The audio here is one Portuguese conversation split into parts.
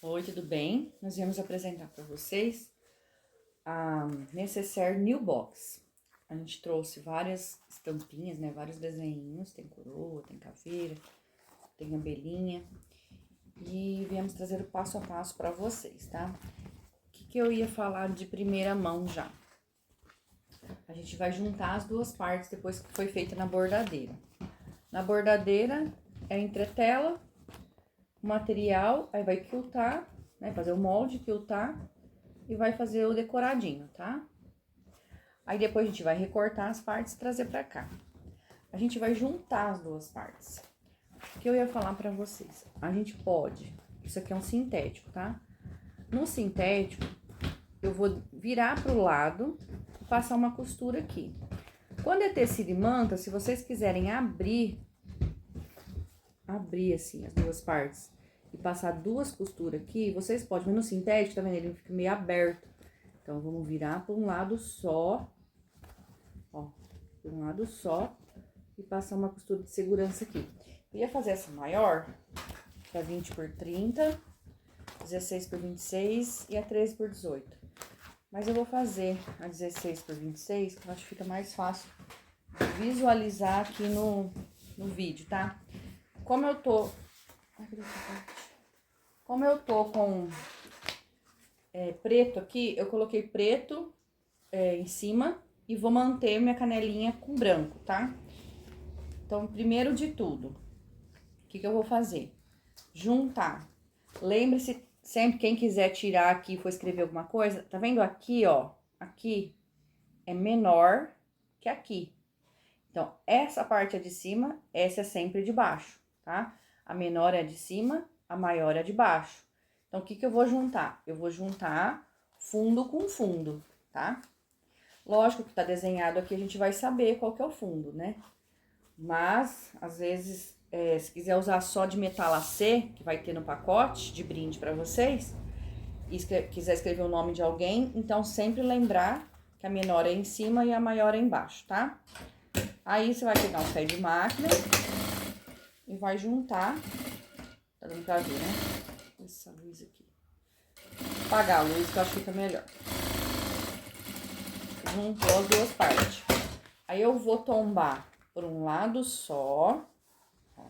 Oi, tudo bem? Nós viemos apresentar para vocês a Necessaire New Box. A gente trouxe várias estampinhas, né? Vários desenhinhos, tem coroa, tem caveira, tem abelhinha. E viemos trazer o passo a passo para vocês, tá? O que eu ia falar de primeira mão já? A gente vai juntar as duas partes depois que foi feita na bordadeira. Na bordadeira é entretela, o material, aí vai quiltar, né? Fazer o molde, quiltar e vai fazer o decoradinho, tá? Aí depois a gente vai recortar as partes e trazer pra cá. A gente vai juntar as duas partes. O que eu ia falar pra vocês? A gente pode, isso aqui é um sintético, tá? No sintético, eu vou virar pro lado e passar uma costura aqui. Quando é tecido e manta, se vocês quiserem abrir assim as duas partes e passar duas costuras aqui, vocês podem, mas no sintético, tá vendo? Ele fica meio aberto. Então, vamos virar para um lado só, ó, para um lado só e passar uma costura de segurança aqui. Eu ia fazer essa maior, que é 20 por 30, 16 por 26 e a 13 por 18. Mas eu vou fazer a 16 por 26, que eu acho que fica mais fácil visualizar aqui no vídeo, tá? Como eu tô com preto aqui, eu coloquei preto em cima e vou manter minha canelinha com branco, tá? Então, primeiro de tudo, o que eu vou fazer? Juntar. Lembre-se, sempre quem quiser tirar aqui e for escrever alguma coisa, tá vendo aqui, ó? Aqui é menor que aqui. Então, essa parte é de cima, essa é sempre de baixo, tá? A menor é de cima, a maior é de baixo. Então, o que eu vou juntar? Eu vou juntar fundo com fundo, tá? Lógico que tá desenhado aqui, a gente vai saber qual que é o fundo, né? Mas, às vezes, se quiser usar só de metalacê, que vai ter no pacote de brinde pra vocês, e quiser escrever o nome de alguém, então sempre lembrar que a menor é em cima e a maior é embaixo, tá? Aí, você vai pegar um pé de máquina e vai juntar. Tá dando pra ver, né? Essa luz aqui. Apagar a luz que eu acho que fica melhor. Juntou as duas partes. Aí, eu vou tombar por um lado só. Ó,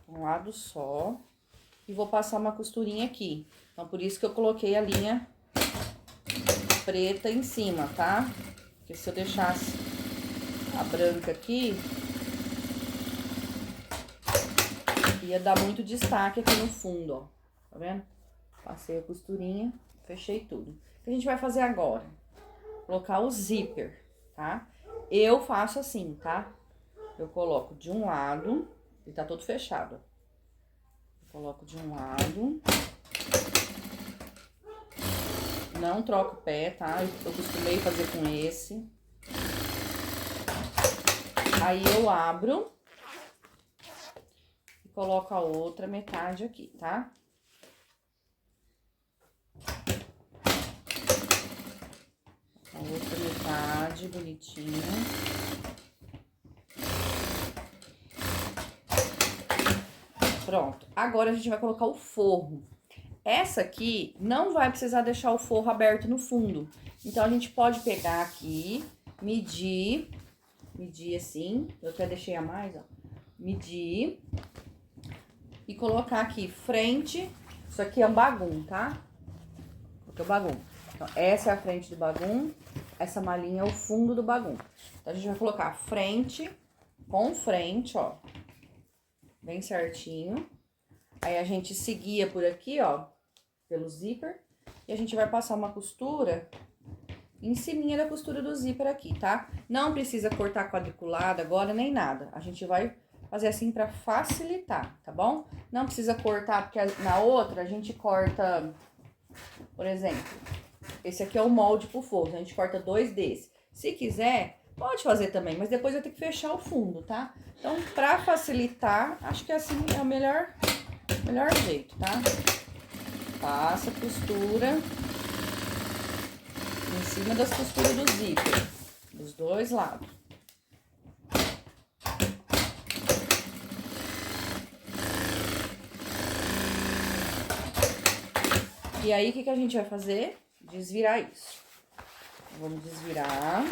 um lado só. E vou passar uma costurinha aqui. Então, por isso que eu coloquei a linha preta em cima, tá? Porque se eu deixasse a branca aqui, ia dar muito destaque aqui no fundo, ó. Tá vendo? Passei a costurinha, fechei tudo. O que a gente vai fazer agora? Colocar o zíper, tá? Eu faço assim, tá? Eu coloco de um lado, ele tá todo fechado, ó. Eu coloco de um lado. Não troco o pé, tá? Eu costumei fazer com esse. Aí, eu abro e coloco a outra metade aqui, tá? A outra metade, bonitinha. Pronto. Agora, a gente vai colocar o forro. Essa aqui não vai precisar deixar o forro aberto no fundo. Então, a gente pode pegar aqui, medir assim, eu até deixei a mais, ó, medir e colocar aqui frente, isso aqui é um bagum, tá? Coloquei o bagum. Então, essa é a frente do bagum, essa malinha é o fundo do bagum. Então, a gente vai colocar frente com frente, ó, bem certinho. Aí, a gente seguia por aqui, ó, pelo zíper, e a gente vai passar uma costura em cima da costura do zíper aqui, tá? Não precisa cortar quadriculada agora, nem nada. A gente vai fazer assim pra facilitar, tá bom? Não precisa cortar, porque na outra a gente corta, por exemplo, esse aqui é o molde pro forro, a gente corta 2 desse. Se quiser, pode fazer também, mas depois vai ter que fechar o fundo, tá? Então, pra facilitar, acho que assim é o melhor jeito, tá? Passa a costura em cima das costuras do zíper, dos dois lados. E aí, o que a gente vai fazer? Desvirar isso. Vamos desvirar.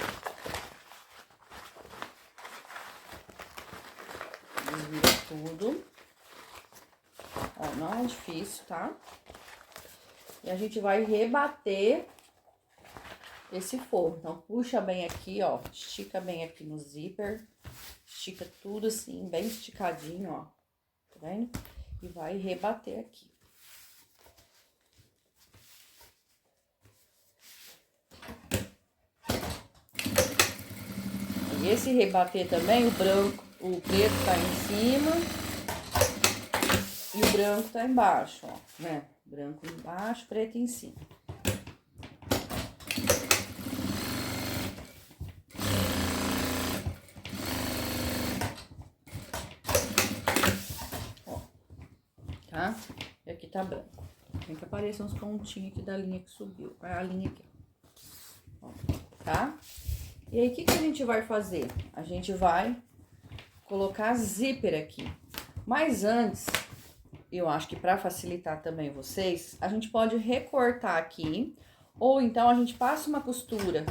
Desvira tudo. Ó, não é difícil, tá? E a gente vai rebater esse forro. Então, puxa bem aqui, ó. Estica bem aqui no zíper. Estica tudo assim, bem esticadinho, ó. Tá vendo? E vai rebater aqui. E esse rebater também, o branco, o preto tá em cima e o branco tá embaixo, ó, né? Branco embaixo, preto em cima. Ó, tá? E aqui tá branco. Tem que aparecer uns pontinhos aqui da linha que subiu. A linha aqui, ó, tá? E aí, o que a gente vai fazer? A gente vai colocar zíper aqui. Mas antes, eu acho que para facilitar também vocês, a gente pode recortar aqui. Ou então, a gente passa uma costura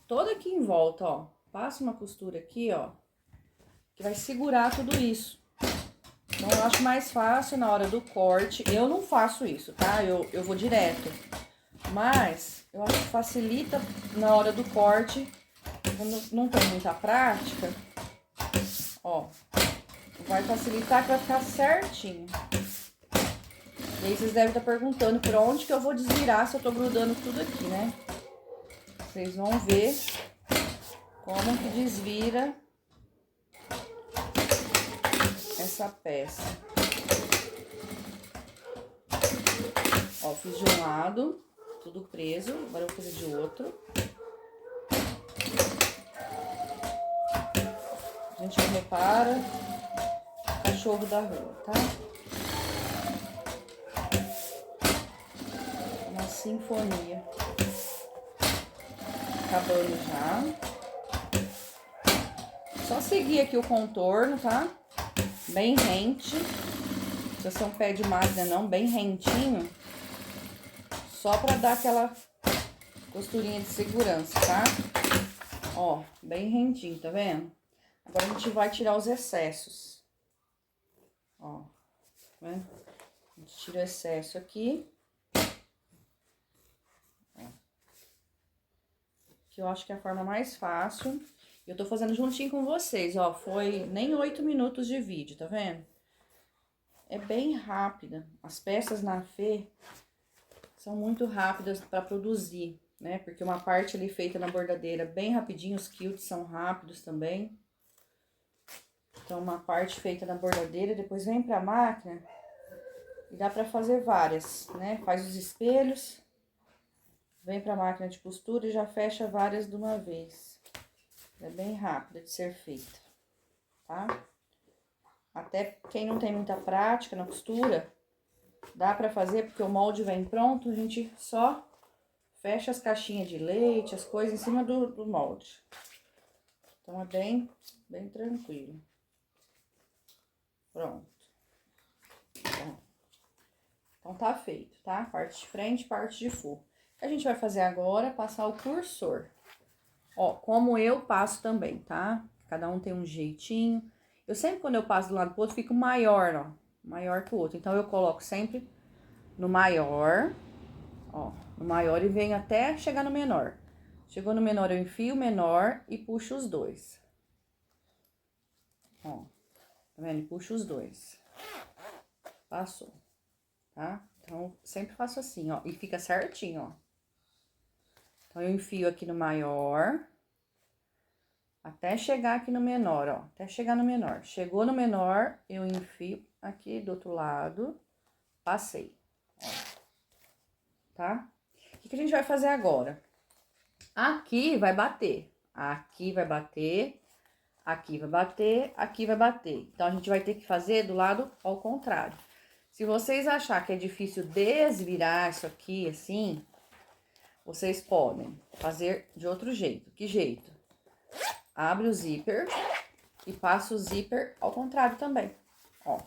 toda aqui em volta, ó. Passa uma costura aqui, ó, que vai segurar tudo isso. Então, eu acho mais fácil na hora do corte. Eu não faço isso, tá? Eu vou direto. Mas, eu acho que facilita na hora do corte. Quando não tem muita prática, ó, vai facilitar que vai ficar certinho. E aí vocês devem estar perguntando por onde que eu vou desvirar se eu tô grudando tudo aqui, né? Vocês vão ver como que desvira essa peça. Ó, fiz de um lado, tudo preso, agora eu vou fazer de outro. A gente não repara cachorro da rua, tá? Uma sinfonia. Acabando já. Só seguir aqui o contorno, tá? Bem rente. Se você é um pé de máquina não, bem rentinho. Só pra dar aquela costurinha de segurança, tá? Ó, bem rentinho, tá vendo? Agora a gente vai tirar os excessos. Ó, tá vendo? A gente tira o excesso aqui. Ó. Que eu acho que é a forma mais fácil. Eu tô fazendo juntinho com vocês, ó. Foi nem 8 minutos de vídeo, tá vendo? É bem rápida. As peças na Fê são muito rápidas pra produzir, né? Porque uma parte ali feita na bordadeira bem rapidinho, os quilts são rápidos também. Então, uma parte feita na bordadeira, depois vem pra máquina e dá pra fazer várias, né? Faz os espelhos, vem pra máquina de costura e já fecha várias de uma vez. É bem rápida de ser feita, tá? Até quem não tem muita prática na costura, dá pra fazer, porque o molde vem pronto, a gente só fecha as caixinhas de leite, as coisas em cima do molde. Então, é bem tranquilo. Pronto. Então, tá feito, tá? Parte de frente, parte de forro. O que a gente vai fazer agora é passar o cursor. Ó, como eu passo também, tá? Cada um tem um jeitinho. Eu sempre, quando eu passo do lado pro outro, fico maior, ó. Maior que o outro. Então, eu coloco sempre no maior, ó. No maior e venho até chegar no menor. Chegou no menor, eu enfio o menor e puxo os dois. Ó. Tá vendo? E puxo os dois. Passou. Tá? Então, sempre faço assim, ó. E fica certinho, ó. Então, eu enfio aqui no maior. Até chegar aqui no menor, ó. Até chegar no menor. Chegou no menor, eu enfio aqui do outro lado. Passei. Ó. Tá? O que a gente vai fazer agora? Aqui vai bater. Aqui vai bater. Aqui vai bater. Aqui vai bater. Então, a gente vai ter que fazer do lado ao contrário. Se vocês acharem que é difícil desvirar isso aqui, assim, vocês podem fazer de outro jeito. Que jeito? Abre o zíper e passa o zíper ao contrário também, ó.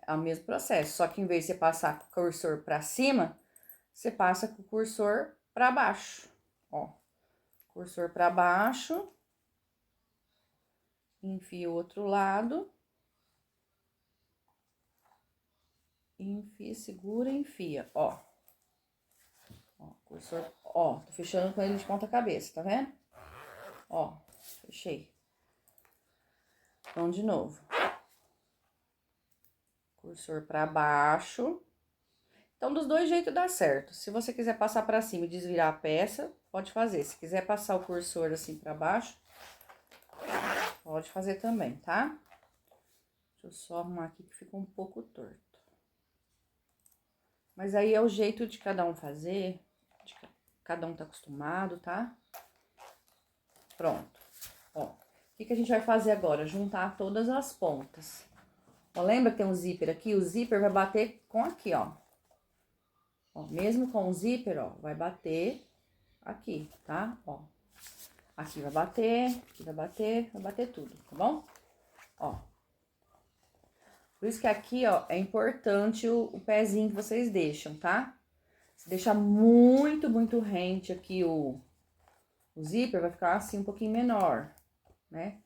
É o mesmo processo, só que em vez de você passar o cursor pra cima, você passa com o cursor pra baixo, ó. Cursor pra baixo. Enfia o outro lado. Enfia, segura, enfia, ó. Ó, cursor, ó, tô fechando com ele de ponta cabeça, tá vendo? Ó, fechei. Então, de novo. Cursor pra baixo. Então, dos dois jeitos dá certo. Se você quiser passar pra cima e desvirar a peça, pode fazer. Se quiser passar o cursor assim pra baixo, pode fazer também, tá? Deixa eu só arrumar aqui que fica um pouco torto. Mas aí é o jeito de cada um fazer, cada um tá acostumado, tá? Pronto. Ó, o que a gente vai fazer agora? Juntar todas as pontas. Ó, lembra que tem um zíper aqui? O zíper vai bater com aqui, ó. Ó, mesmo com o zíper, ó, vai bater aqui, tá? Ó, aqui vai bater tudo, tá bom? Ó. Por isso que aqui, ó, é importante o pezinho que vocês deixam, tá? Se deixar muito rente aqui o zíper, vai ficar assim um pouquinho menor, né?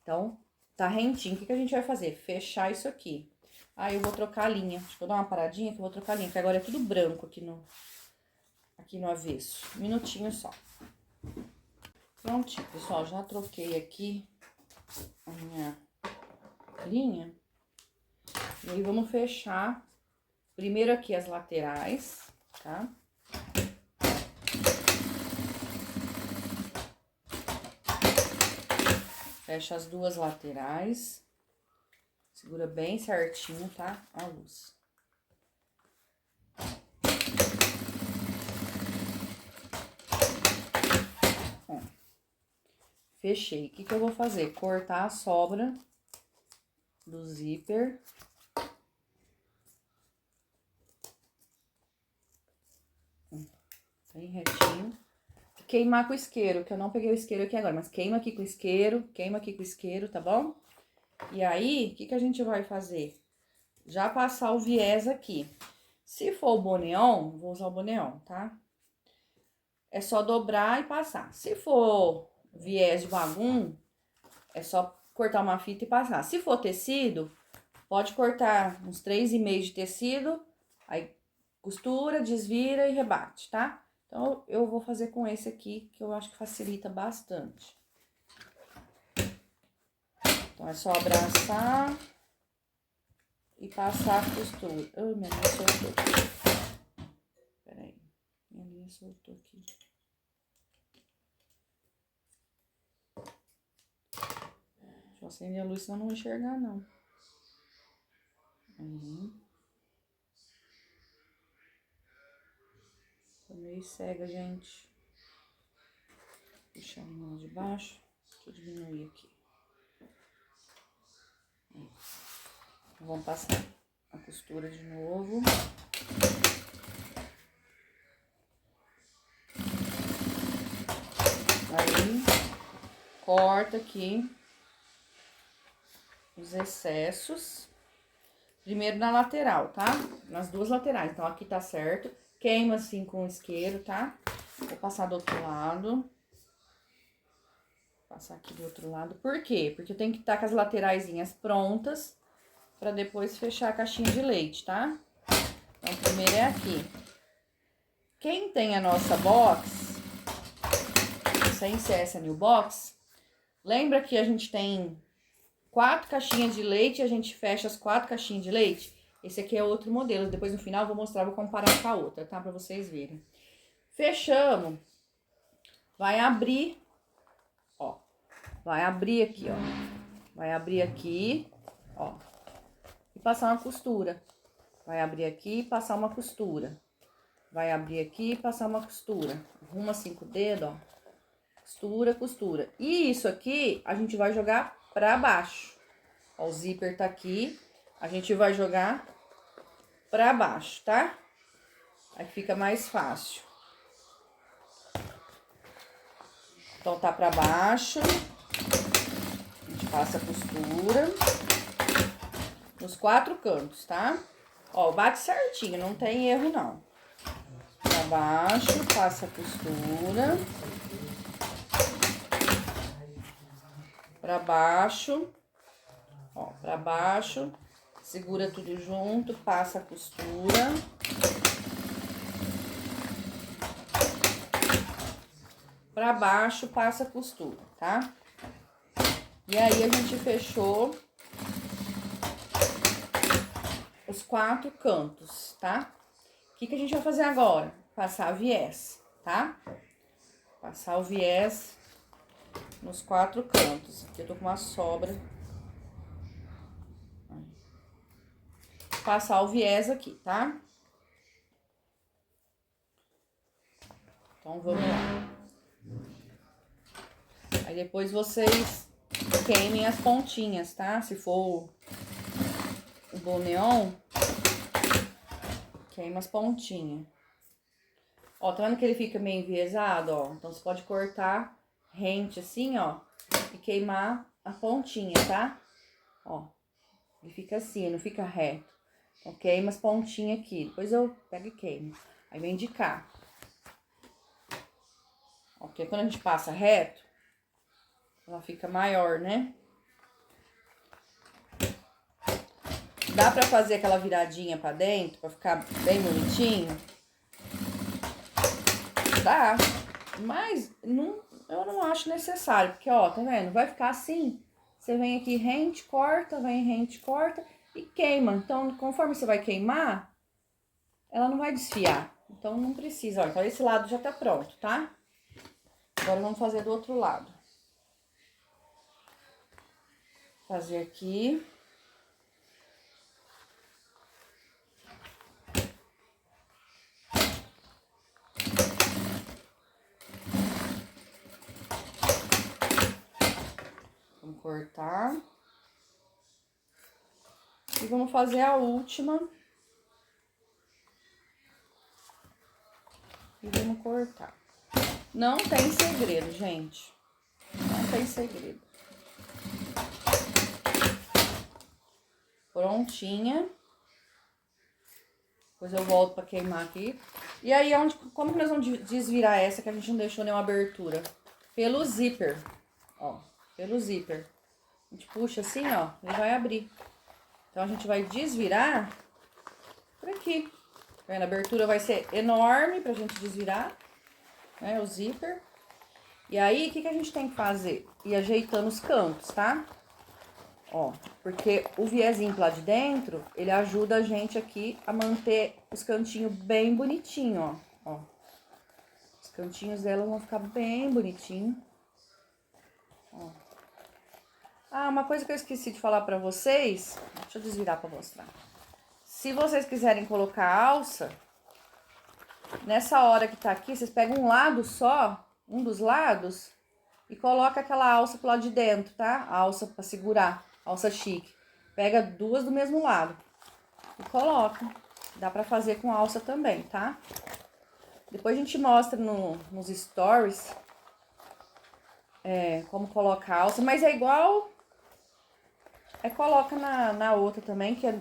Então, tá rentinho. O que a gente vai fazer? Fechar isso aqui. Aí eu vou trocar a linha. Deixa eu dar uma paradinha que eu vou trocar a linha, porque agora é tudo branco aqui no avesso. Um minutinho só. Prontinho, pessoal, já troquei aqui a minha linha. E aí, vamos fechar primeiro aqui as laterais, tá? Fecha as duas laterais. Segura bem certinho, tá? A luz. Ó, fechei. O que eu vou fazer? Cortar a sobra do zíper. Bem retinho. Queimar com o isqueiro, que eu não peguei o isqueiro aqui agora, mas queima aqui com o isqueiro, queima aqui com o isqueiro, tá bom? E aí, o que a gente vai fazer? Já passar o viés aqui. Se for o boneon, vou usar o boneon, tá? É só dobrar e passar. Se for viés de bagum, é só cortar uma fita e passar. Se for tecido, pode cortar uns 3,5 de tecido, aí costura, desvira e rebate, tá? Então, eu vou fazer com esse aqui, que eu acho que facilita bastante. Então, é só abraçar e passar a costura. Ai, minha linha soltou aqui. Peraí, minha linha soltou aqui. Deixa eu acender a luz, senão não vou enxergar, não. Aí. Tô meio cega, gente. Puxar a linha de baixo. Deixa eu diminuir aqui. Vamos passar a costura de novo. Aí, corta aqui os excessos. Primeiro na lateral, tá? Nas duas laterais. Então, aqui tá certo. Queima assim com o isqueiro, tá? Vou passar do outro lado. Passar aqui do outro lado. Por quê? Porque eu tenho que estar com as lateraisinhas prontas pra depois fechar a caixinha de leite, tá? Então, primeiro é aqui. Quem tem a nossa box, sem ser essa new box, lembra que a gente tem 4 caixinhas de leite e a gente fecha as 4 caixinhas de leite? Esse aqui é outro modelo. Depois no final eu vou mostrar, vou comparar com a outra, tá? Pra vocês verem. Fechamos. Vai abrir, ó. Vai abrir aqui, ó. Vai abrir aqui, ó. E passar uma costura. Vai abrir aqui e passar uma costura. Vai abrir aqui e passar uma costura. Arruma assim com o dedo, ó. Costura, costura. E isso aqui a gente vai jogar pra baixo. Ó, o zíper tá aqui. A gente vai jogar pra baixo, tá? Aí fica mais fácil. Então, tá pra baixo. A gente passa a costura. Nos 4 cantos, tá? Ó, bate certinho, não tem erro, não. Pra baixo, passa a costura. Pra baixo, ó, pra baixo, segura tudo junto, passa a costura. Pra baixo, passa a costura, tá? E aí, a gente fechou os 4 cantos, tá? O que a gente vai fazer agora? Passar viés, tá? Passar o viés nos 4 cantos. Aqui eu tô com uma sobra. Passar o viés aqui, tá? Então, vamos lá. Aí, depois vocês queimem as pontinhas, tá? Se for o boneon, queima as pontinhas. Ó, tá vendo que ele fica meio enviesado, ó? Então, você pode cortar rente assim, ó, e queimar a pontinha, tá? Ó, ele fica assim, não fica reto. Então, queima as pontinhas aqui. Depois eu pego e queimo. Aí, vem de cá. Ó, porque quando a gente passa reto, ela fica maior, né? Dá pra fazer aquela viradinha pra dentro, pra ficar bem bonitinho? Dá, mas não, eu não acho necessário, porque, ó, tá vendo? Vai ficar assim, você vem aqui, rente, corta, vem rente, corta e queima. Então, conforme você vai queimar, ela não vai desfiar. Então, não precisa, ó. Então, esse lado já tá pronto, tá? Agora, vamos fazer do outro lado. Fazer aqui. Vamos cortar. E vamos fazer a última. E vamos cortar. Não tem segredo, gente. Não tem segredo. Prontinha. Depois eu volto pra queimar aqui. E aí, como que nós vamos desvirar essa que a gente não deixou nenhuma abertura? Pelo zíper. Ó, pelo zíper. A gente puxa assim, ó, ele vai abrir. Então, a gente vai desvirar por aqui. Tá vendo? A abertura vai ser enorme pra gente desvirar, né, o zíper. E aí, o que a gente tem que fazer? Ir ajeitando os cantos, tá? Ó, porque o viezinho lá de dentro, ele ajuda a gente aqui a manter os cantinhos bem bonitinho, ó. Os cantinhos dela vão ficar bem bonitinho. Ó. Ah, uma coisa que eu esqueci de falar pra vocês, deixa eu desvirar pra mostrar. Se vocês quiserem colocar alça, nessa hora que tá aqui, vocês pegam um lado só, um dos lados, e coloca aquela alça pro lado de dentro, tá? A alça pra segurar, alça chique. Pega 2 do mesmo lado e coloca. Dá pra fazer com alça também, tá? Depois a gente mostra nos stories como coloca a alça, mas é igual... coloca na outra também, que é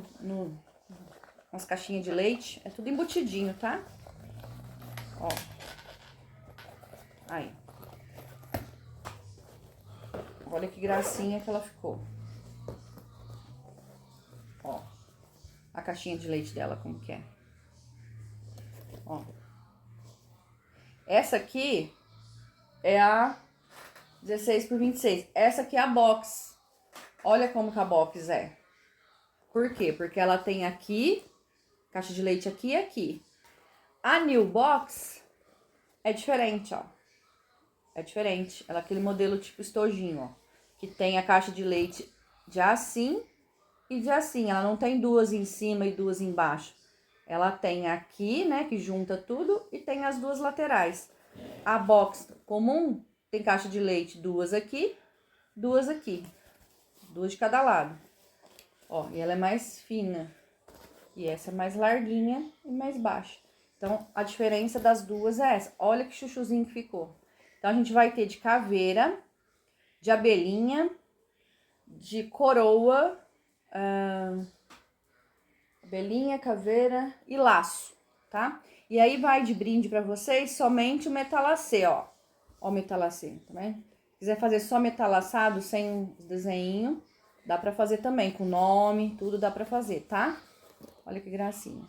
nas caixinhas de leite. É tudo embutidinho, tá? Ó. Aí. Olha que gracinha que ela ficou. Ó. A caixinha de leite dela, como que é. Ó. Essa aqui é a 16 por 26. Essa aqui é a box. Olha como que a box é. Por quê? Porque ela tem aqui, caixa de leite aqui e aqui. A New Box é diferente, ó. É diferente. Ela é aquele modelo tipo estojinho, ó. Que tem a caixa de leite de assim e de assim. Ela não tem 2 em cima e 2 embaixo. Ela tem aqui, né, que junta tudo, e tem as 2 laterais. A box comum tem caixa de leite 2 aqui, 2 aqui. 2 de cada lado. Ó, e ela é mais fina. E essa é mais larguinha e mais baixa. Então, a diferença das duas é essa. Olha que chuchuzinho que ficou. Então, a gente vai ter de caveira, de abelhinha, de coroa, abelhinha, caveira e laço, tá? E aí vai de brinde pra vocês somente o metalacê, ó. Ó o metalacê, tá vendo? Se quiser fazer só metalaçado, sem os desenhos, dá pra fazer também, com nome, tudo dá pra fazer, tá? Olha que gracinha.